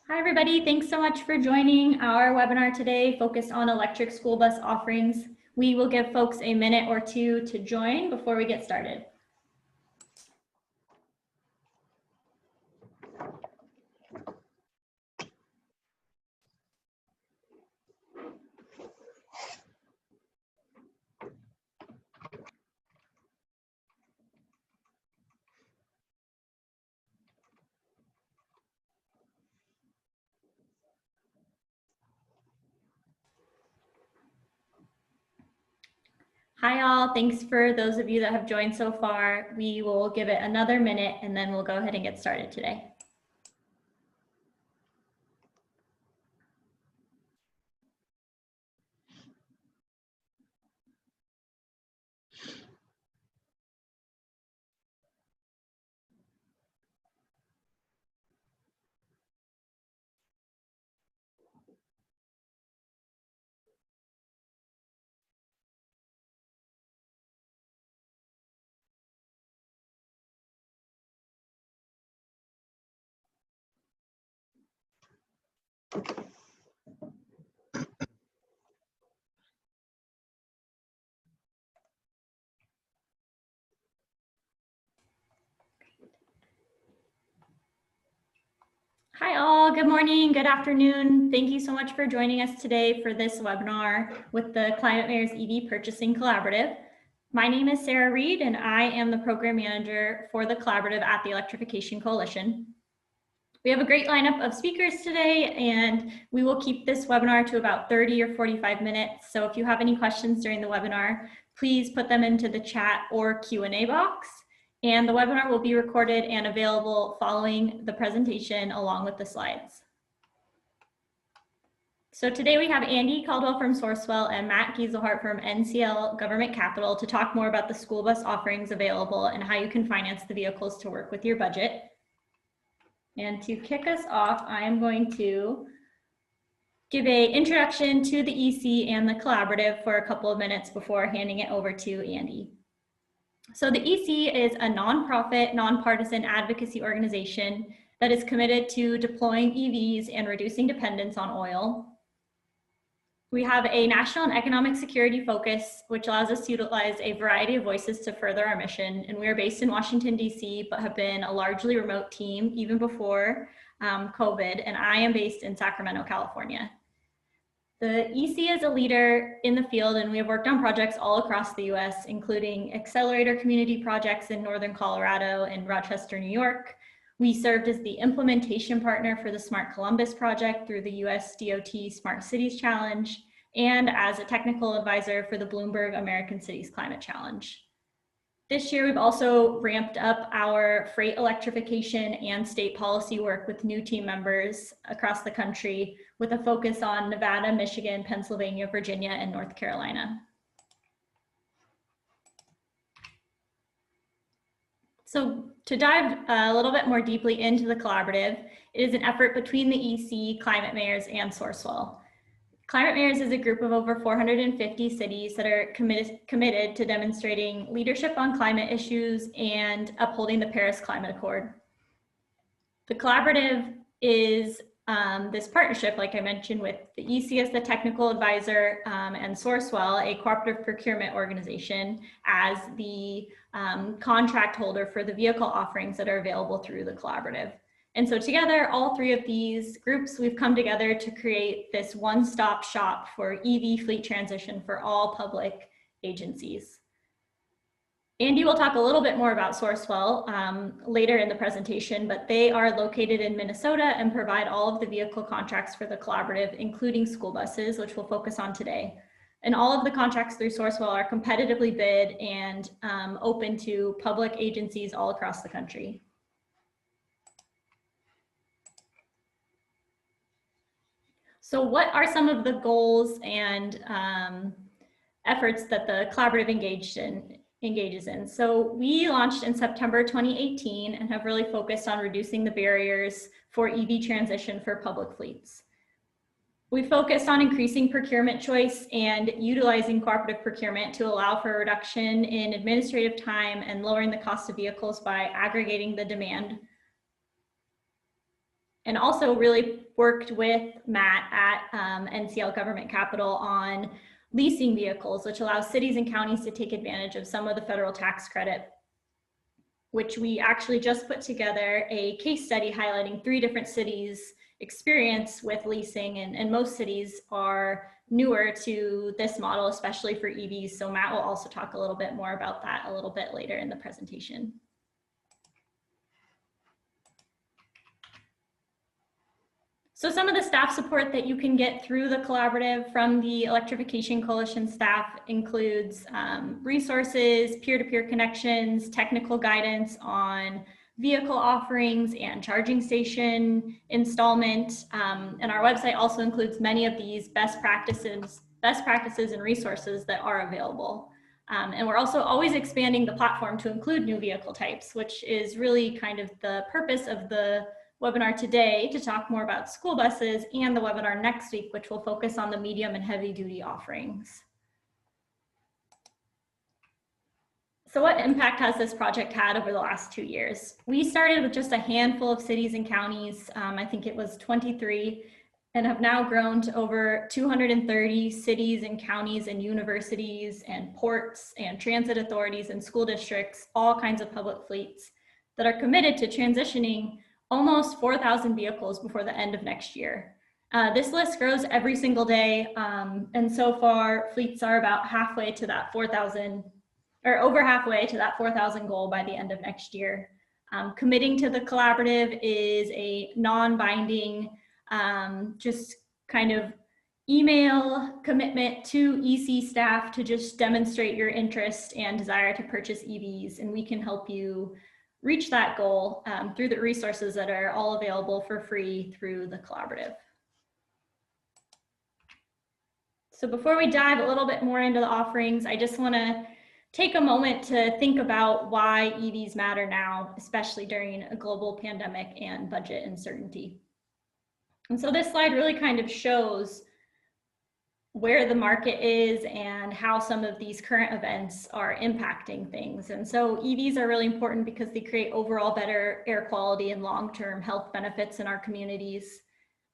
Hi, everybody. Thanks so much for joining our webinar today focused on electric school bus offerings. We will give folks a minute or two to join before we get started. Hi, all. Thanks for those of you that have joined so far. We will give it another minute and then we'll go ahead and get started today. Hi all, good morning, good afternoon. Thank you so much for joining us today for this webinar with the Climate Mayor's EV Purchasing Collaborative. My name is Sarah Reed and I am the program manager for the collaborative at the Electrification Coalition. We have a great lineup of speakers today and we will keep this webinar to about 30 or 45 minutes. So if you have any questions during the webinar, please put them into the chat or Q&A box. And the webinar will be recorded and available following the presentation along with the slides. So today we have Andy Caldwell from Sourcewell and Matt Geisler from NCL Government Capital to talk more about the school bus offerings available and how you can finance the vehicles to work with your budget. And to kick us off, I am going to give an introduction to the EC and the collaborative for a couple of minutes before handing it over to Andy. So the EC is a nonprofit, nonpartisan advocacy organization that is committed to deploying EVs and reducing dependence on oil. We have a national and economic security focus, which allows us to utilize a variety of voices to further our mission. And we are based in Washington, D.C., but have been a largely remote team even before COVID, and I am based in Sacramento, California. The EC is a leader in the field, and we have worked on projects all across the US, including accelerator community projects in Northern Colorado and Rochester, New York. We served as the implementation partner for the Smart Columbus project through the US DOT Smart Cities Challenge, and as a technical advisor for the Bloomberg American Cities Climate Challenge. This year, we've also ramped up our freight electrification and state policy work with new team members across the country with a focus on Nevada, Michigan, Pennsylvania, Virginia, and North Carolina. So to dive a little bit more deeply into the collaborative, it is an effort between the EC, Climate Mayors, and Sourcewell. Climate Mayors is a group of over 450 cities that are committed to demonstrating leadership on climate issues and upholding the Paris Climate Accord. The collaborative is this partnership, like I mentioned, with the EC as the technical advisor and Sourcewell, a cooperative procurement organization, as the contract holder for the vehicle offerings that are available through the collaborative. And so together, all three of these groups, we've come together to create this one-stop shop for EV fleet transition for all public agencies. Andy will talk a little bit more about Sourcewell later in the presentation, but they are located in Minnesota and provide all of the vehicle contracts for the collaborative, including school buses, which we'll focus on today. And all of the contracts through Sourcewell are competitively bid and open to public agencies all across the country. So what are some of the goals and efforts that the collaborative engages in? So we launched in September 2018 and have really focused on reducing the barriers for EV transition for public fleets. We focused on increasing procurement choice and utilizing cooperative procurement to allow for a reduction in administrative time and lowering the cost of vehicles by aggregating the demand. and also really worked with Matt at NCL Government Capital on leasing vehicles, which allows cities and counties to take advantage of some of the federal tax credit, which we actually just put together a case study highlighting 3 different cities' experience with leasing, and most cities are newer to this model, especially for EVs. So Matt will also talk a little bit more about that a little bit later in the presentation. So some of the staff support that you can get through the collaborative from the Electrification Coalition staff includes resources, peer-to-peer connections, technical guidance on vehicle offerings and charging station installment. And our website also includes many of these best practices and resources that are available. And we're also always expanding the platform to include new vehicle types, which is really kind of the purpose of the webinar today, to talk more about school buses, and the webinar next week, which will focus on the medium and heavy duty offerings. So what impact has this project had over the last 2 years? We started with just a handful of cities and counties. I think it was 23, and have now grown to over 230 cities and counties and universities and ports and transit authorities and school districts, all kinds of public fleets that are committed to transitioning almost 4,000 vehicles before the end of next year. This list grows every single day, and so far fleets are about halfway to that 4,000, or over halfway to that 4,000 goal by the end of next year. Committing to the collaborative is a non-binding, just kind of email commitment to EC staff to just demonstrate your interest and desire to purchase EVs, and we can help you reach that goal through the resources that are all available for free through the collaborative. So before we dive a little bit more into the offerings, I just want to take a moment to think about why EVs matter now, especially during a global pandemic and budget uncertainty. And so this slide really kind of shows where the market is and how some of these current events are impacting things. And so EVs are really important because they create overall better air quality and long-term health benefits in our communities.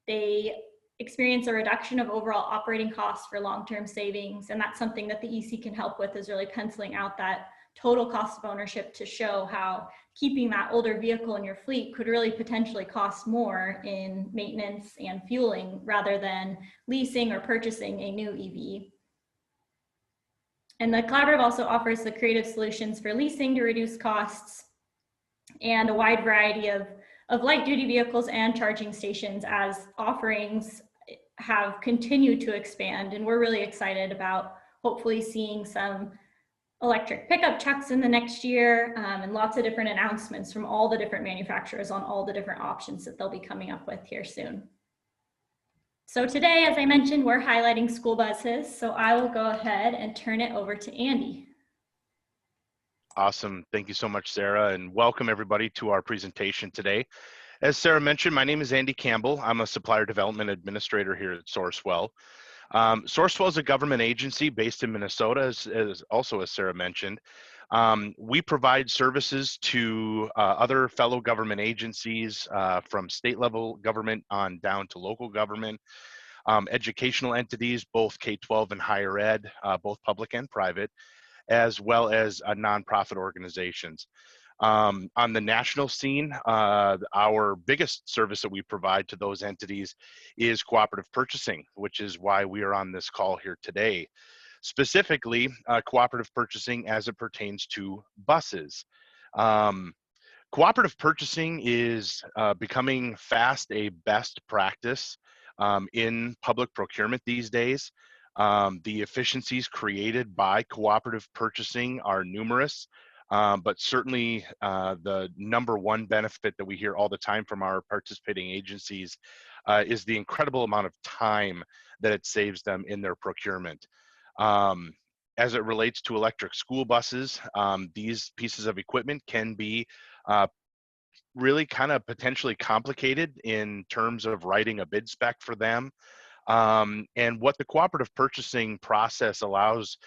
They experience a reduction of overall operating costs for long-term savings. And that's something that the EC can help with, is really penciling out that total cost of ownership to show how keeping that older vehicle in your fleet could really potentially cost more in maintenance and fueling rather than leasing or purchasing a new EV. And the collaborative also offers the creative solutions for leasing to reduce costs, and a wide variety of light duty vehicles and charging stations as offerings have continued to expand. And we're really excited about hopefully seeing some electric pickup trucks in the next year, and lots of different announcements from all the different manufacturers on all the different options that they'll be coming up with here soon. So today, as I mentioned, we're highlighting school buses. So I will go ahead and turn it over to Andy. Awesome. Thank you so much, Sarah, and welcome everybody to our presentation today. As Sarah mentioned, my name is Andy Campbell. I'm a supplier development administrator here at Sourcewell. Sourcewell is a government agency based in Minnesota, as Sarah mentioned. We provide services to other fellow government agencies, from state level government on down to local government, educational entities, both K-12 and higher ed, both public and private, as well as nonprofit organizations. On the national scene, our biggest service that we provide to those entities is cooperative purchasing, which is why we are on this call here today. Specifically, cooperative purchasing as it pertains to buses. Cooperative purchasing is becoming fast a best practice in public procurement these days. The efficiencies created by cooperative purchasing are numerous. But certainly the number one benefit that we hear all the time from our participating agencies is the incredible amount of time that it saves them in their procurement. As it relates to electric school buses, these pieces of equipment can be really kind of potentially complicated in terms of writing a bid spec for them. And what the cooperative purchasing process allows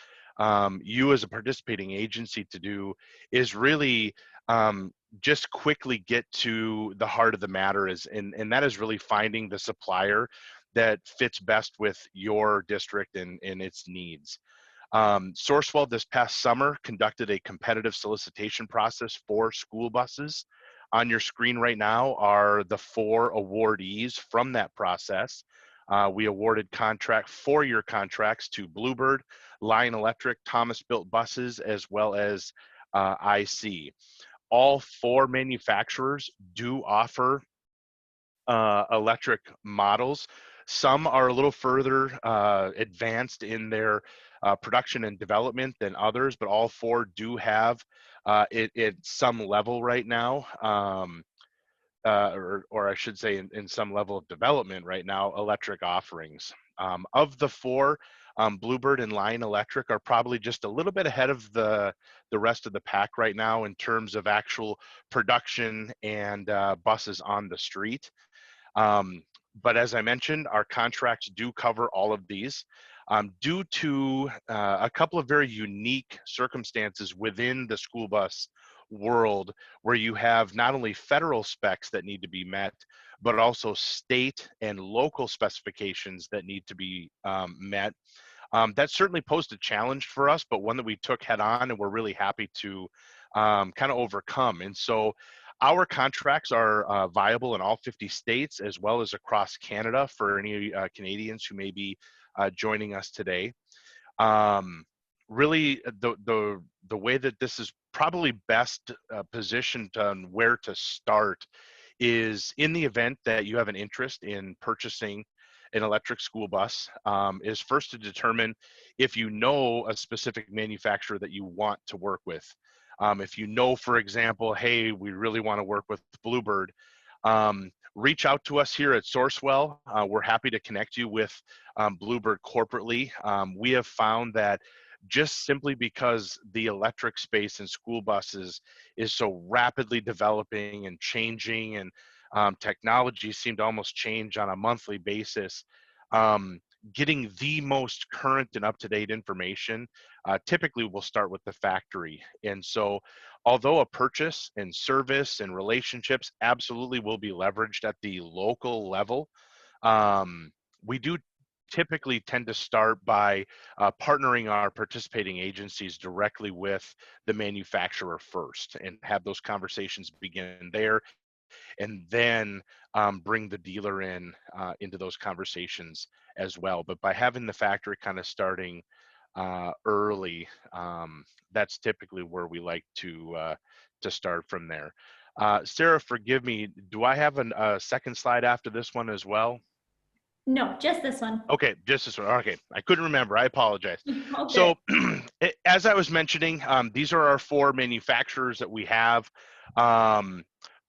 you as a participating agency to do is really um, just quickly get to the heart of the matter and that is really finding the supplier that fits best with your district and its needs. Sourcewell this past summer conducted a competitive solicitation process for school buses. On your screen right now are the 4 awardees from that process. We awarded 4-year contracts to Bluebird, Lion Electric, Thomas Built Buses, as well as IC. All 4 manufacturers do offer electric models. Some are a little further advanced in their production and development than others, but all 4 do have it at some level right now, or I should say in some level of development right now, electric offerings. Of the 4, Bluebird and Lion Electric are probably just a little bit ahead of the rest of the pack right now in terms of actual production and buses on the street. But as I mentioned, our contracts do cover all of these. Due to a couple of very unique circumstances within the school bus world, where you have not only federal specs that need to be met, but also state and local specifications that need to be met. That certainly posed a challenge for us, but one that we took head on and we're really happy to kind of overcome. And so our contracts are viable in all 50 states as well as across Canada for any Canadians who may be joining us today. Really, the way that this is probably best positioned on where to start is in the event that you have an interest in purchasing an electric school bus, is first to determine if you know a specific manufacturer that you want to work with. If you know, for example, hey, we really want to work with Bluebird, reach out to us here at Sourcewell. We're happy to connect you with Bluebird corporately. We have found that just simply because the electric space in school buses is so rapidly developing and changing, and technology seem to almost change on a monthly basis, getting the most current and up-to-date information typically will start with the factory. And so although a purchase and service and relationships absolutely will be leveraged at the local level, we do typically tend to start by partnering our participating agencies directly with the manufacturer first and have those conversations begin there, and then bring the dealer in into those conversations as well. But by having the factory kind of starting early, that's typically where we like to start from there. Sarah, forgive me, do I have a second slide after this one as well? No, just this one. Okay, just this one. Okay, I couldn't remember. I apologize. All So, good. as I was mentioning, these are our 4 manufacturers that we have.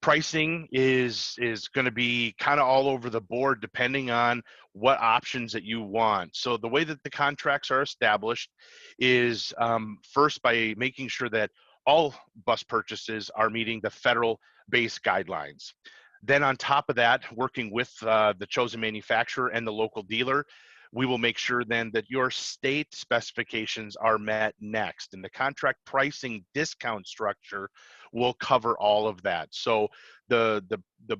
Pricing is going to be kind of all over the board depending on what options that you want. So the way that the contracts are established is first by making sure that all bus purchases are meeting the federal base guidelines. Then on top of that, working with the chosen manufacturer and the local dealer, we will make sure then that your state specifications are met next. And the contract pricing discount structure will cover all of that. So the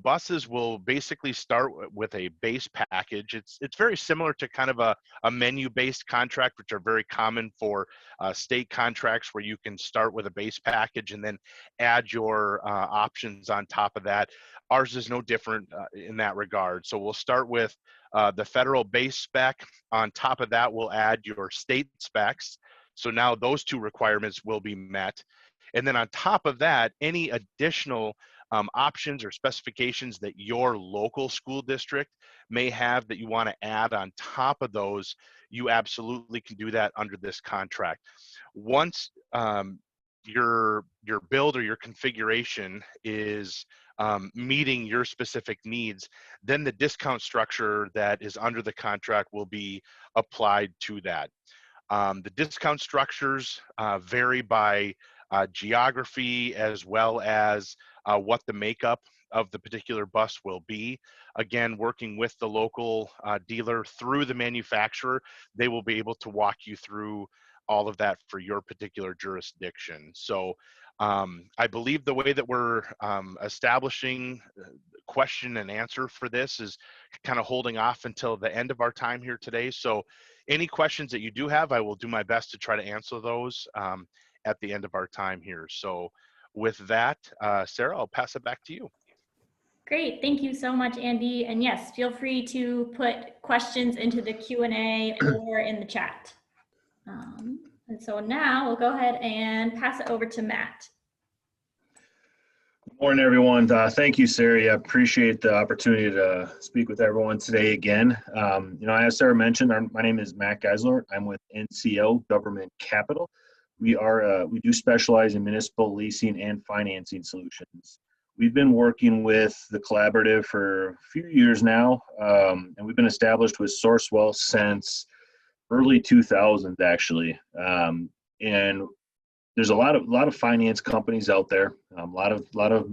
buses will basically start with a base package. It's very similar to kind of a menu-based contract, which are very common for state contracts, where you can start with a base package and then add your options on top of that. Ours is no different in that regard. So we'll start with the federal base spec. On top of that, we'll add your state specs. So now those 2 requirements will be met. And then on top of that, any additional options or specifications that your local school district may have that you want to add on top of those, you absolutely can do that under this contract. Once your build or your configuration is meeting your specific needs, then the discount structure that is under the contract will be applied to that. The discount structures vary by geography, as well as what the makeup of the particular bus will be. Again, working with the local dealer through the manufacturer, they will be able to walk you through all of that for your particular jurisdiction. So I believe the way that we're establishing question and answer for this is kind of holding off until the end of our time here today. So any questions that you do have, I will do my best to try to answer those at the end of our time here. So with that, Sarah, I'll pass it back to you. Great, thank you so much, Andy. And yes, feel free to put questions into the Q&A or in the chat. And so now we'll go ahead and pass it over to Matt. Good morning, everyone. Thank you, Sarah. I appreciate the opportunity to speak with everyone today again. As Sarah mentioned, my name is Matt Geisler. I'm with NCL Government Capital. We do specialize in municipal leasing and financing solutions. We've been working with the collaborative for a few years now, and we've been established with Sourcewell since early 2000s, actually. And there's a lot of finance companies out there, a lot of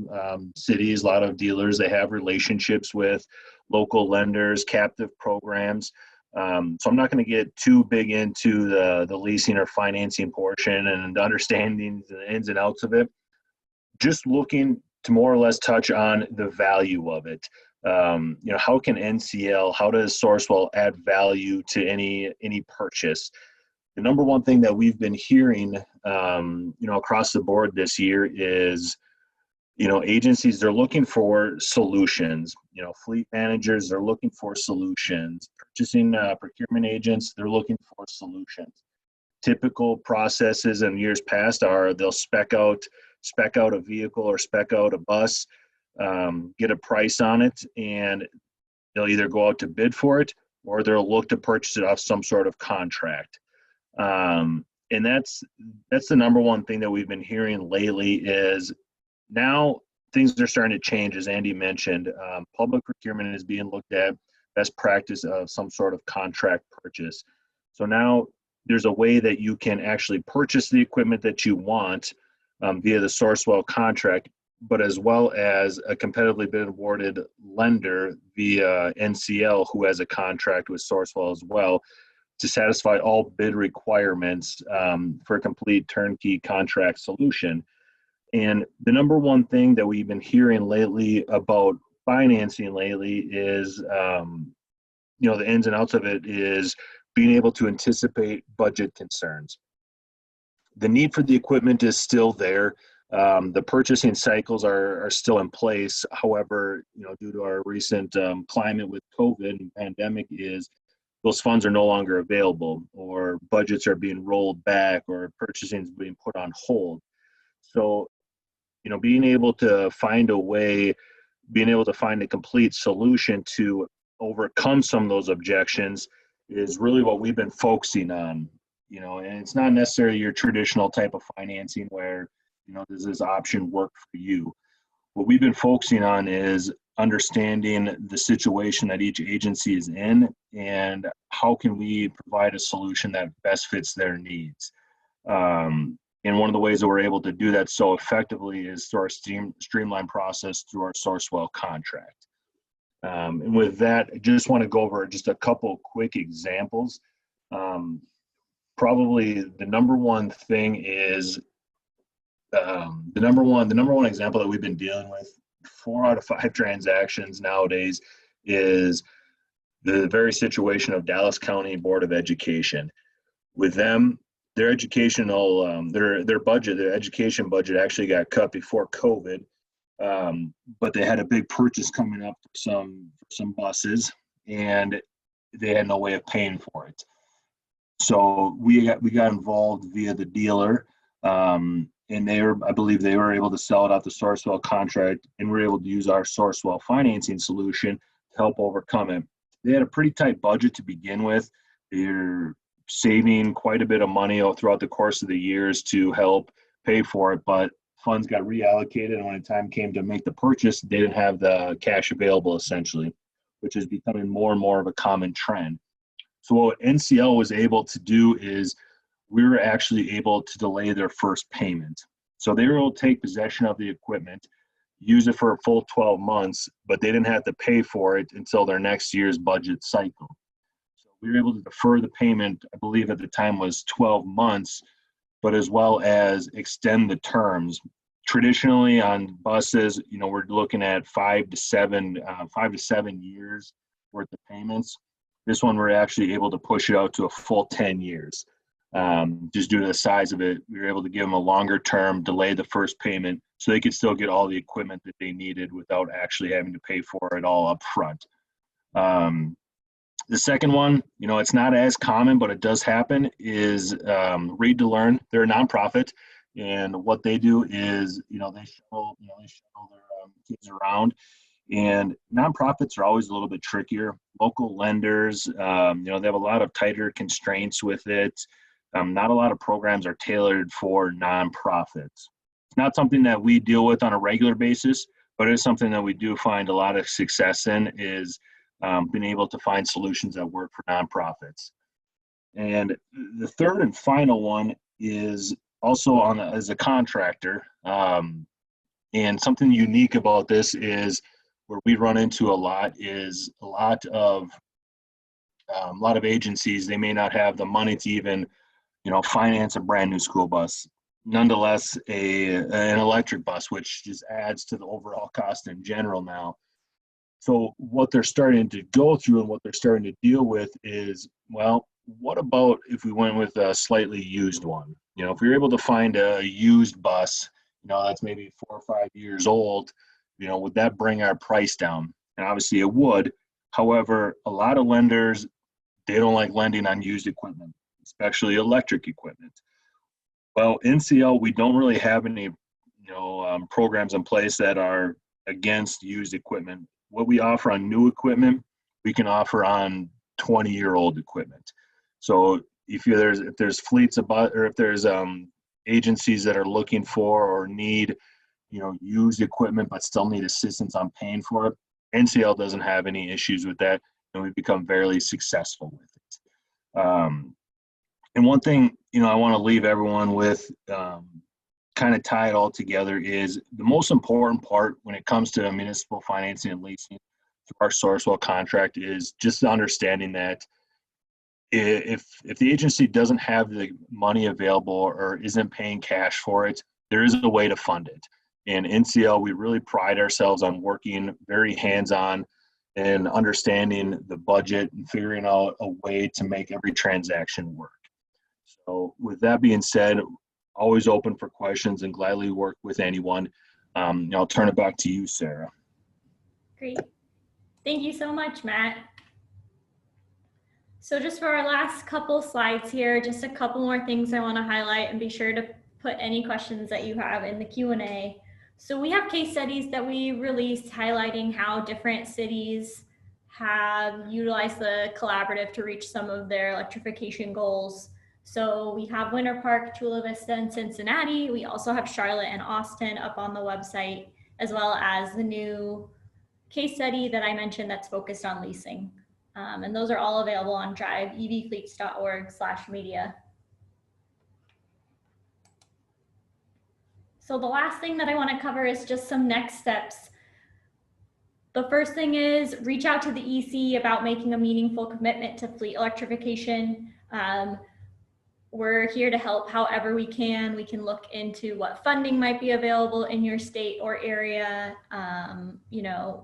cities, a lot of dealers. They have relationships with local lenders, captive programs. So I'm not going to get too big into the leasing or financing portion and understanding the ins and outs of it. Just looking to more or less touch on the value of it. How can NCL, how does Sourcewell add value to any purchase? The number one thing that we've been hearing, across the board this year is, agencies, they're looking for solutions. Fleet managers, they're looking for solutions. Purchasing procurement agents, they're looking for solutions. Typical processes in years past are they'll spec out a vehicle or spec out a bus, get a price on it, and they'll either go out to bid for it or they'll look to purchase it off some sort of contract. And that's the number one thing that we've been hearing lately is now things are starting to change, as Andy mentioned. Public procurement is being looked at, best practice of some sort of contract purchase. So now there's a way that you can actually purchase the equipment that you want via the Sourcewell contract, but as well as a competitively bid awarded lender via NCL who has a contract with Sourcewell as well to satisfy all bid requirements for a complete turnkey contract solution. And the number one thing that we've been hearing lately about financing lately is, the ins and outs of it is being able to anticipate budget concerns. The need for the equipment is still there. The purchasing cycles are still in place. However, due to our recent climate with COVID and pandemic is those funds are no longer available, or budgets are being rolled back, or purchasing is being put on hold. So, being able to find a way, being able to find a complete solution to overcome some of those objections is really what we've been focusing on. And it's not necessarily your traditional type of financing where, does this option work for you? What we've been focusing on is understanding the situation that each agency is in and how can we provide a solution that best fits their needs. And one of the ways that we're able to do that so effectively is through our streamlined process through our Sourcewell contract. And with that, I just want to go over just a couple quick examples. Probably the number one thing is the number one example that we've been dealing with 4 out of 5 transactions nowadays is the very situation of Dallas County Board of Education. With them, their educational their budget, their education budget actually got cut before COVID, but they had a big purchase coming up for some buses, and they had no way of paying for it. So we got involved via the dealer, and I believe they were able to sell it off the Sourcewell contract, and we were able to use our Sourcewell financing solution to help overcome it. They had a pretty tight budget to begin with. They're saving quite a bit of money throughout the course of the years to help pay for it, but funds got reallocated, and when the time came to make the purchase, they didn't have the cash available, essentially, which is becoming more and more of a common trend. So what NCL was able to do is we were actually able to delay their first payment. So they were able to take possession of the equipment, use it for a full 12 months, but they didn't have to pay for it until their next year's budget cycle. So we were able to defer the payment, I believe at the time was 12 months, but as well as extend the terms. Traditionally on buses, we're looking at 5 to 7 years worth of payments. This one, we're actually able to push it out to a full 10 years. Just due to the size of it, we were able to give them a longer term, delay the first payment, so they could still get all the equipment that they needed without actually having to pay for it all up front. The second one, it's not as common, but it does happen, is Read to Learn. They're a nonprofit, and what they do is, they shuttle their kids around. And nonprofits are always a little bit trickier. Local lenders, they have a lot of tighter constraints with it. Not a lot of programs are tailored for nonprofits. It's not something that we deal with on a regular basis, but it is something that we do find a lot of success in, is being able to find solutions that work for nonprofits. And the third and final one is also as a contractor. And something unique about this is where we run into a lot of agencies. They may not have the money to even, finance a brand new school bus. Nonetheless, an electric bus, which just adds to the overall cost in general now. So what they're starting to go through and what they're starting to deal with is, well, what about if we went with a slightly used one? If we were able to find a used bus, that's maybe 4 or 5 years old, would that bring our price down? And obviously it would. However, a lot of lenders, they don't like lending on used equipment, especially electric equipment. Well, NCL, we don't really have any, programs in place that are against used equipment. What we offer on new equipment, we can offer on 20-year-old equipment. So if there's fleets or if there's agencies that are looking for or need, used equipment but still need assistance on paying for it, NCL doesn't have any issues with that, and we've become fairly successful with it. And one thing, I want to leave everyone with, kind of tie it all together, is the most important part when it comes to municipal financing and leasing through our Sourcewell contract is just the understanding that if the agency doesn't have the money available or isn't paying cash for it, there is a way to fund it. And NCL, we really pride ourselves on working very hands-on and understanding the budget and figuring out a way to make every transaction work. So with that being said, always open for questions and gladly work with anyone. I'll turn it back to you, Sarah. Great. Thank you so much, Matt. So just for our last couple slides here, just a couple more things I want to highlight, and be sure to put any questions that you have in the Q&A. So we have case studies that we released highlighting how different cities have utilized the collaborative to reach some of their electrification goals. So we have Winter Park, Chula Vista, and Cincinnati. We also have Charlotte and Austin up on the website, as well as the new case study that I mentioned that's focused on leasing. And those are all available on driveevfleets.org/media. So the last thing that I want to cover is just some next steps. The first thing is reach out to the EC about making a meaningful commitment to fleet electrification. We're here to help however we can. We can look into what funding might be available in your state or area,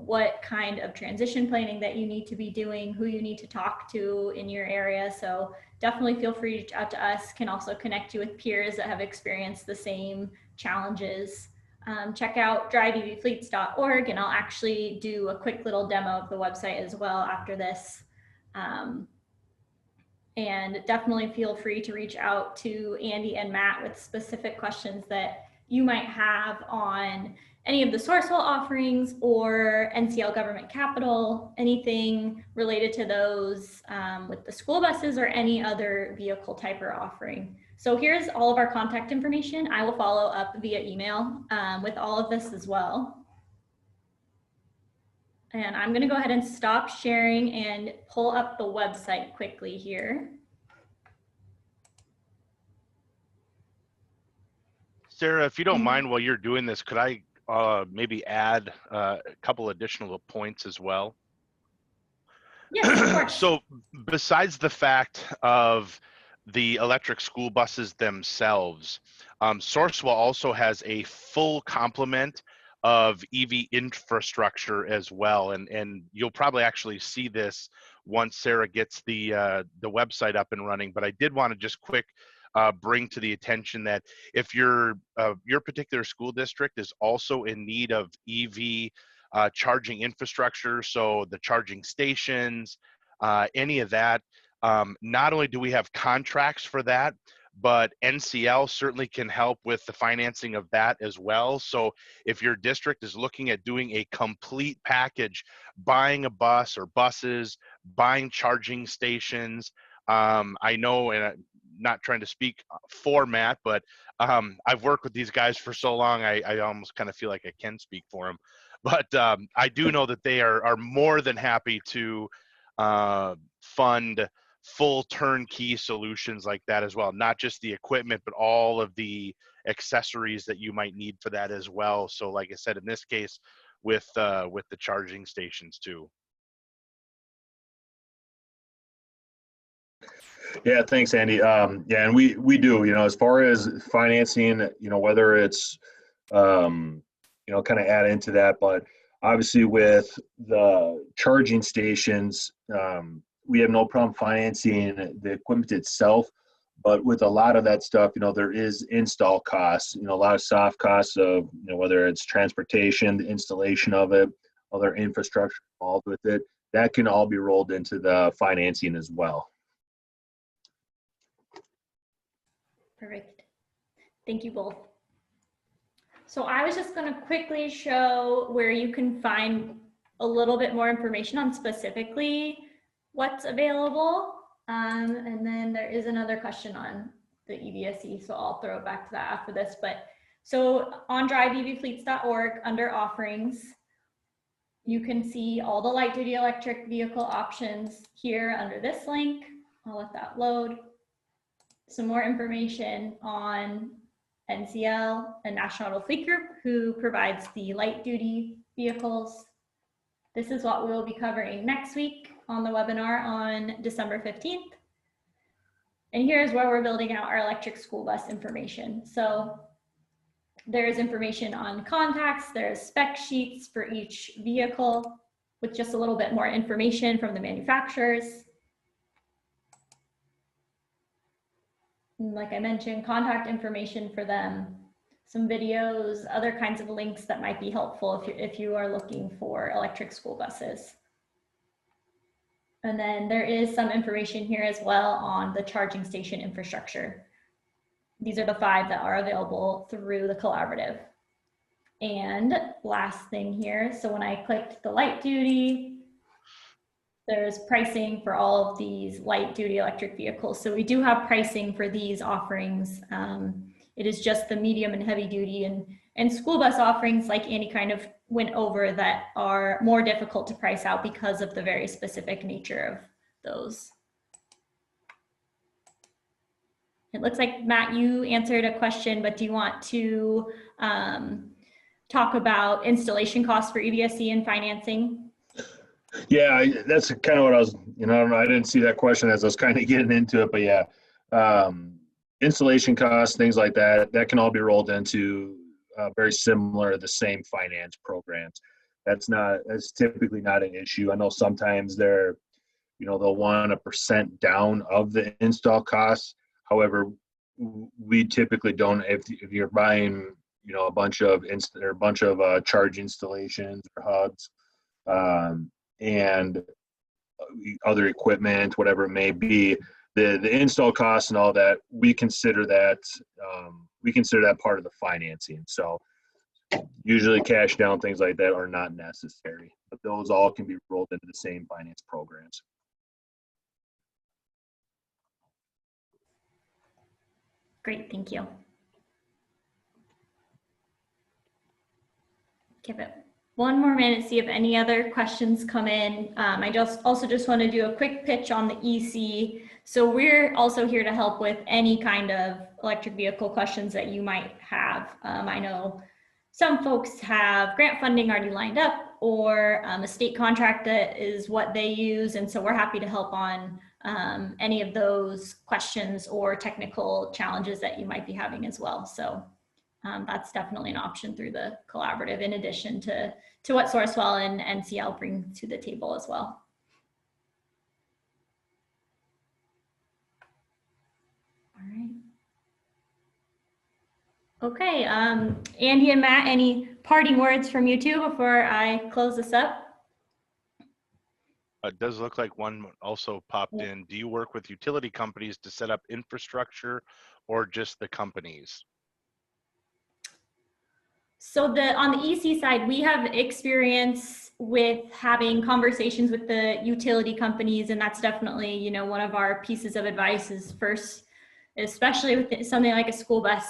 what kind of transition planning that you need to be doing, who you need to talk to in your area. So definitely feel free to reach out to us. Can also connect you with peers that have experienced the same challenges. Check out driveevfleets.org, and I'll actually do a quick little demo of the website as well after this. And definitely feel free to reach out to Andy and Matt with specific questions that you might have on any of the Sourcewell offerings or NCL Government Capital, anything related to those with the school buses or any other vehicle type or offering. So here's all of our contact information. I will follow up via email with all of this as well. And I'm going to go ahead and stop sharing and pull up the website quickly here. Sarah, if you don't mind, while you're doing this, could I maybe add a couple additional points as well? Yes, of course. So besides the fact of the electric school buses themselves. Sourcewell also has a full complement of EV infrastructure as well, and you'll probably actually see this once Sarah gets the website up and running. But I did want to just quick bring to the attention that if your particular school district is also in need of EV charging infrastructure, so the charging stations, any of that, not only do we have contracts for that, but NCL certainly can help with the financing of that as well. So if your district is looking at doing a complete package, buying a bus or buses, buying charging stations, I know, and I'm not trying to speak for Matt, but I've worked with these guys for so long, I almost kind of feel like I can speak for them. But I do know that they are more than happy to fund full turnkey solutions like that as well, not just the equipment, but all of the accessories that you might need for that as well. So like I said, in this case, with the charging stations too. Yeah, thanks, Andy. Yeah, and we do, as far as financing, whether it's, kind of add into that, but obviously with the charging stations, we have no problem financing the equipment itself, but with a lot of that stuff, there is install costs, a lot of soft costs of, whether it's transportation, the installation of it, other infrastructure involved with it, that can all be rolled into the financing as well. Perfect. Thank you both. So I was just going to quickly show where you can find a little bit more information on specifically what's available. And then there is another question on the EVSE, so I'll throw it back to that after this. But so on driveevfleets.org, under offerings, you can see all the light duty electric vehicle options here under this link. I'll let that load. Some more information on NCL and National Auto Fleet Group, who provides the light duty vehicles. This is what we'll be covering next week on the webinar on December 15th. And here's where we're building out our electric school bus information. So there's information on contacts, there's spec sheets for each vehicle with just a little bit more information from the manufacturers. And like I mentioned, contact information for them, some videos, other kinds of links that might be helpful if you are looking for electric school buses. And then there is some information here as well on the charging station infrastructure. These are the 5 that are available through the collaborative. And last thing here, so when I clicked the light duty, there's pricing for all of these light duty electric vehicles. So we do have pricing for these offerings. It is just the medium and heavy duty and school bus offerings, like Andy kind of went over, that are more difficult to price out because of the very specific nature of those. It looks like, Matt, you answered a question, but do you want to talk about installation costs for EVSE and financing? Yeah, that's kind of what I was, I didn't see that question as I was kind of getting into it, but yeah, installation costs, things like that, that can all be rolled into very similar, the same finance programs. That's typically not an issue. I know sometimes they'll want 1% down of the install costs. However, we typically don't, if you're buying, a bunch of charge installations or hubs, and other equipment, whatever it may be, the install costs and all that, we consider that part of the financing. So usually cash down, things like that are not necessary, but those all can be rolled into the same finance programs. Great, thank you. Give it one more minute, see if any other questions come in. I also just want to do a quick pitch on the EC. So we're also here to help with any kind of electric vehicle questions that you might have. I know some folks have grant funding already lined up, or a state contract that is what they use. And so we're happy to help on any of those questions or technical challenges that you might be having as well. So that's definitely an option through the collaborative, in addition to what Sourcewell and NCL bring to the table as well. All right. Okay, Andy and Matt, any parting words from you two before I close this up? It does look like one also popped in. Do you work with utility companies to set up infrastructure, or just the companies? So on the EC side, we have experience with having conversations with the utility companies, and that's definitely, you know, one of our pieces of advice is first, especially with something like a school bus,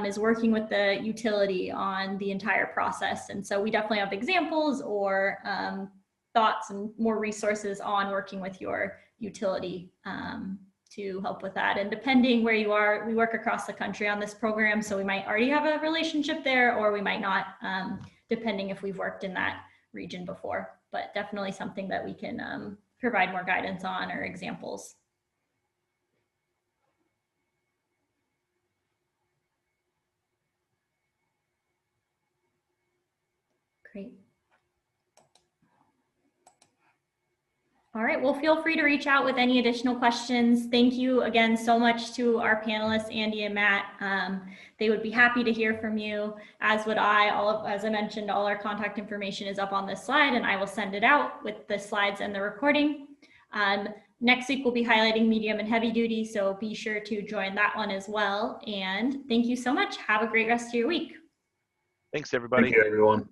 is working with the utility on the entire process. And so we definitely have examples or thoughts and more resources on working with your utility to help with that. And depending where you are, we work across the country on this program, so we might already have a relationship there, or we might not, depending if we've worked in that region before. But definitely something that we can provide more guidance on or examples. Great. All right, well, feel free to reach out with any additional questions. Thank you again so much to our panelists, Andy and Matt. They would be happy to hear from you, as would I. As I mentioned, all our contact information is up on this slide, and I will send it out with the slides and the recording. Next week, we'll be highlighting medium and heavy duty, so be sure to join that one as well. And thank you so much. Have a great rest of your week. Thanks, everybody. Thank you, everyone.